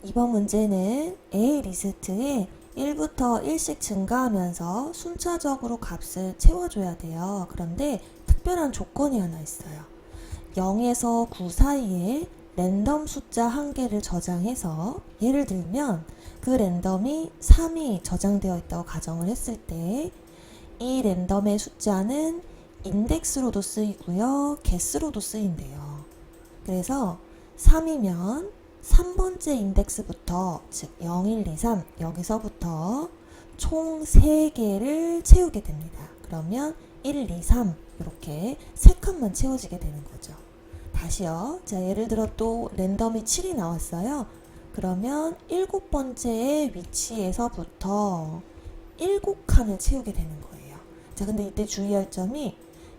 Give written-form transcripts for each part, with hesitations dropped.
이번 문제는 A 리스트에 1부터 1씩 증가하면서 순차적으로 값을 채워줘야 돼요. 그런데 특별한 조건이 하나 있어요. 0에서 9 사이에 랜덤 숫자 한 개를 저장해서 예를 들면 그 랜덤이 3이 저장되어 있다고 가정을 했을 때 이 랜덤의 숫자는 인덱스로도 쓰이고요. 개수로도 쓰인대요. 그래서 3이면 3번째 인덱스부터 즉 0, 1, 2, 3 여기서부터 총 3개를 채우게 됩니다. 그러면 1, 2, 3 이렇게 3칸만 채워지게 되는 거죠. 다시요. 자, 예를 들어 또 랜덤이 7이 나왔어요. 그러면 7번째의 위치에서부터 7칸을 채우게 되는 거예요. 자, 근데 이때 주의할 점이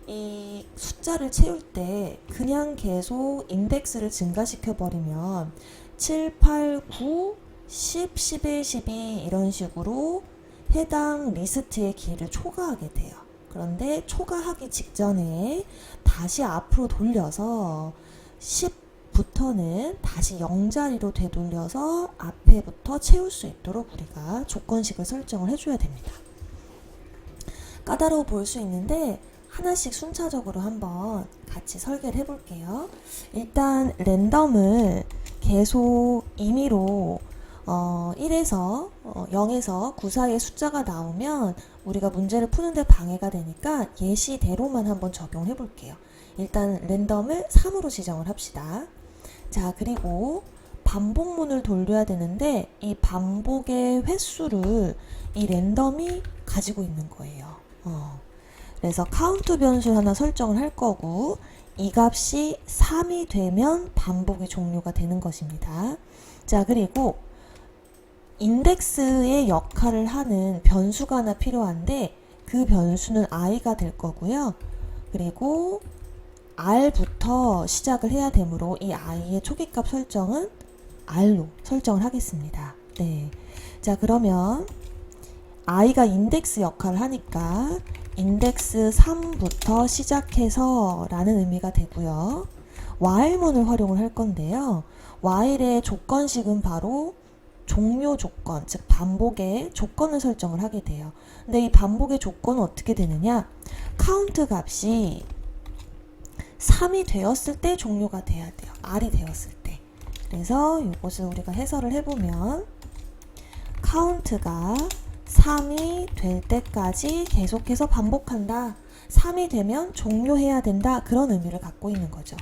이 숫자를 채울 때 그냥 계속 인덱스를 증가시켜 버리면 7, 8, 9, 10, 11, 12 이런 식으로 해당 리스트의 길이를 초과하게 돼요. 그런데 초과하기 직전에 다시 앞으로 돌려서 10부터는 다시 0자리로 되돌려서 앞에부터 채울 수 있도록 우리가 조건식을 설정을 해줘야 됩니다. 까다로워 보일 수 있는데 하나씩 순차적으로 한번 같이 설계를 해볼게요. 일단 랜덤을 계속 임의로 1에서 0에서 9 사이의 숫자가 나오면 우리가 문제를 푸는데 방해가 되니까 예시대로만 한번 적용해 볼게요. 일단 랜덤을 3으로 지정을 합시다. 자, 그리고 반복문을 돌려야 되는데 이 반복의 횟수를 이 랜덤이 가지고 있는 거예요. 그래서 카운트 변수 하나 설정을 할 거고 이 값이 3이 되면 반복이 종료가 되는 것입니다. 자, 그리고 인덱스의 역할을 하는 변수가 하나 필요한데 그 변수는 i가 될 거고요. 그리고 r부터 시작을 해야 되므로 이 i의 초기값 설정은 r로 설정을 하겠습니다. 네. 자, 그러면 i가 인덱스 역할을 하니까 인덱스 3부터 시작해서 라는 의미가 되고요. while문을 활용을 할 건데요. while의 조건식은 바로 종료 조건, 즉 반복의 조건을 설정을 하게 돼요. 근데 이 반복의 조건은 어떻게 되느냐? 카운트 값이 3이 되었을 때 종료가 돼야 돼요. r이 되었을 때. 그래서 이것을 우리가 해설을 해보면 카운트가 3이 될 때까지 계속해서 반복한다. 3이 되면 종료해야 된다. 그런 의미를 갖고 있는 거죠.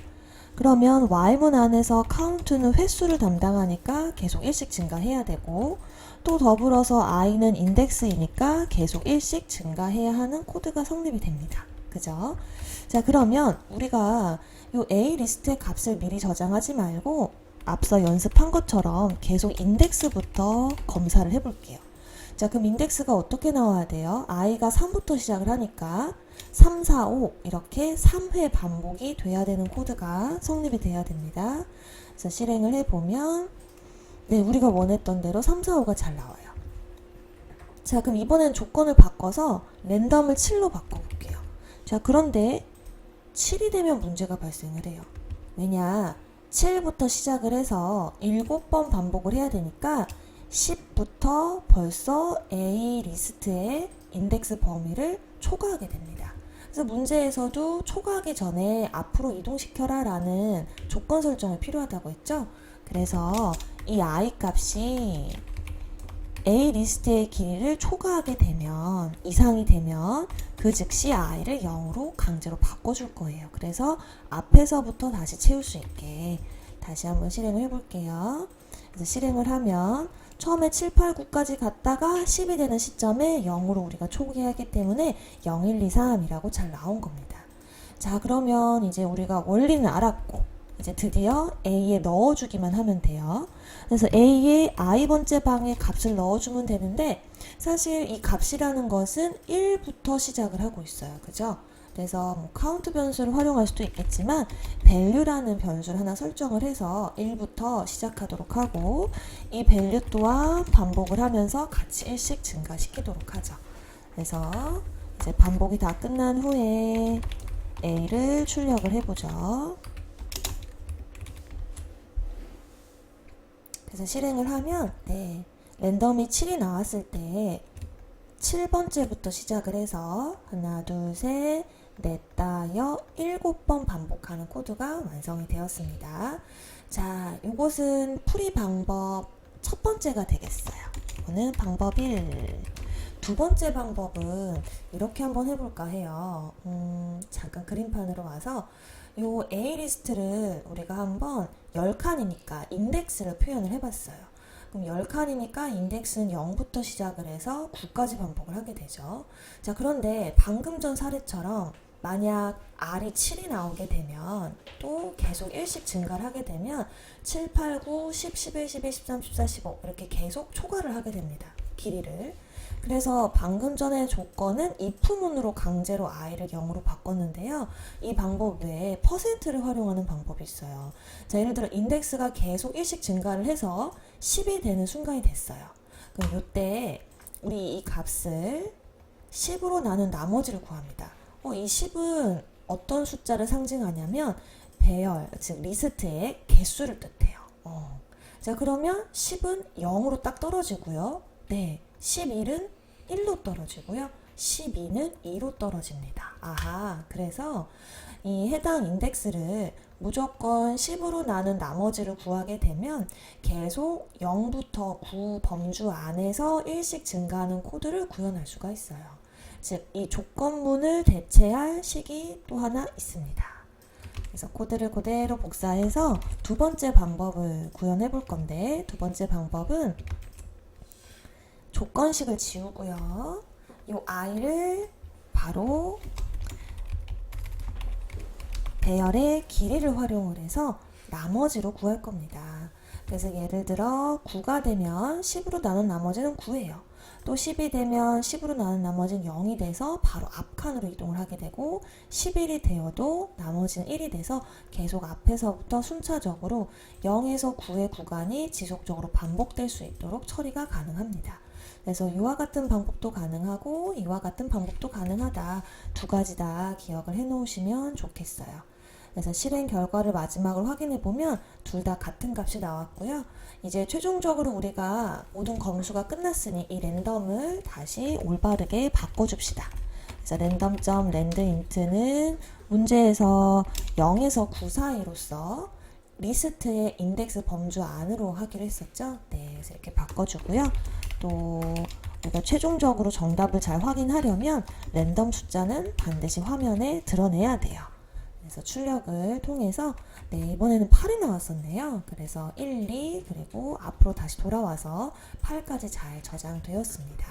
그러면 while문 안에서 카운트는 횟수를 담당하니까 계속 1씩 증가해야 되고 또 더불어서 i는 인덱스이니까 계속 1씩 증가해야 하는 코드가 성립이 됩니다. 그죠? 자, 그러면 우리가 이 A 리스트의 값을 미리 저장하지 말고 앞서 연습한 것처럼 계속 인덱스부터 검사를 해볼게요. 자, 그럼 인덱스가 어떻게 나와야 돼요? i가 3부터 시작을 하니까 3, 4, 5 이렇게 3회 반복이 돼야 되는 코드가 성립이 돼야 됩니다. 그래서 실행을 해보면 네, 우리가 원했던 대로 3, 4, 5가 잘 나와요. 자, 그럼 이번엔 조건을 바꿔서 랜덤을 7로 바꿔볼게요. 자, 그런데 7이 되면 문제가 발생을 해요. 왜냐? 7부터 시작을 해서 7번 반복을 해야 되니까 10부터 벌써 A 리스트의 인덱스 범위를 초과하게 됩니다. 그래서 문제에서도 초과하기 전에 앞으로 이동시켜라 라는 조건 설정이 필요하다고 했죠. 그래서 이 i 값이 A 리스트의 길이를 초과하게 되면 이상이 되면 그 즉시 i를 0으로 강제로 바꿔줄 거예요. 그래서 앞에서부터 다시 채울 수 있게 다시 한번 실행을 해볼게요. 그래서 실행을 하면 처음에 7, 8, 9까지 갔다가 10이 되는 시점에 0으로 우리가 초기하기 때문에 0, 1, 2, 3이라고 잘 나온 겁니다. 자, 그러면 이제 우리가 원리는 알았고 이제 드디어 A에 넣어주기만 하면 돼요. 그래서 A에 i번째 방에 값을 넣어주면 되는데 사실 이 값이라는 것은 1부터 시작을 하고 있어요. 그죠? 그래서 뭐 카운트 변수를 활용할 수도 있겠지만 value라는 변수를 하나 설정을 해서 1부터 시작하도록 하고 이 value 또한 반복을 하면서 같이 1씩 증가시키도록 하죠. 그래서 이제 반복이 다 끝난 후에 A를 출력을 해보죠. 그래서 실행을 하면 랜덤이 7이 나왔을 때 7번째부터 시작을 해서 하나, 둘, 셋, 넷, 다여, 7번 반복하는 코드가 완성이 되었습니다. 자, 요것은 풀이 방법 첫 번째가 되겠어요. 이거는 방법 1. 두 번째 방법은 이렇게 한번 해볼까 해요. 잠깐 그림판으로 와서 요 A 리스트를 우리가 한번 10칸이니까 인덱스를 표현을 해봤어요. 그럼 10칸이니까 인덱스는 0부터 시작을 해서 9까지 반복을 하게 되죠. 자, 그런데 방금 전 사례처럼 만약 R이 7이 나오게 되면 또 계속 1씩 증가를 하게 되면 7, 8, 9, 10, 11, 12, 13, 14, 15 이렇게 계속 초과를 하게 됩니다. 길이를. 그래서 방금 전에 조건은 if문으로 강제로 i를 0으로 바꿨는데요. 이 방법 외에 퍼센트를 활용하는 방법이 있어요. 자, 예를 들어 인덱스가 계속 1씩 증가를 해서 10이 되는 순간이 됐어요. 그럼 이때 우리 이 값을 10으로 나눈 나머지를 구합니다. 이 10은 어떤 숫자를 상징하냐면 배열, 즉 리스트의 개수를 뜻해요. 자, 그러면 10은 0으로 딱 떨어지고요. 11은 1로 떨어지고요. 12는 2로 떨어집니다. 아하, 그래서 이 해당 인덱스를 무조건 10으로 나눈 나머지를 구하게 되면 계속 0부터 9 범주 안에서 1씩 증가하는 코드를 구현할 수가 있어요. 즉, 이 조건문을 대체할 식이 또 하나 있습니다. 그래서 코드를 그대로 복사해서 두 번째 방법을 구현해 볼 건데, 두 번째 방법은 조건식을 지우고요. 이 i를 바로 배열의 길이를 활용을 해서 나머지로 구할 겁니다. 그래서 예를 들어 9가 되면 10으로 나눈 나머지는 9예요. 또 10이 되면 10으로 나눈 나머지는 0이 돼서 바로 앞칸으로 이동을 하게 되고 11이 되어도 나머지는 1이 돼서 계속 앞에서부터 순차적으로 0에서 9의 구간이 지속적으로 반복될 수 있도록 처리가 가능합니다. 그래서 이와 같은 방법도 가능하고 이와 같은 방법도 가능하다. 두 가지 다 기억을 해 놓으시면 좋겠어요. 그래서 실행 결과를 마지막으로 확인해 보면 둘 다 같은 값이 나왔고요. 이제 최종적으로 우리가 모든 검수가 끝났으니 이 랜덤을 다시 올바르게 바꿔줍시다. 그래서 random.landint는 문제에서 0에서 9 사이로서 리스트의 인덱스 범주 안으로 하기로 했었죠. 그래서 이렇게 바꿔주고요. 또 우리가 최종적으로 정답을 잘 확인하려면 랜덤 숫자는 반드시 화면에 드러내야 돼요. 그래서 출력을 통해서 이번에는 8이 나왔었네요. 그래서 1, 2 그리고 앞으로 다시 돌아와서 8까지 잘 저장되었습니다.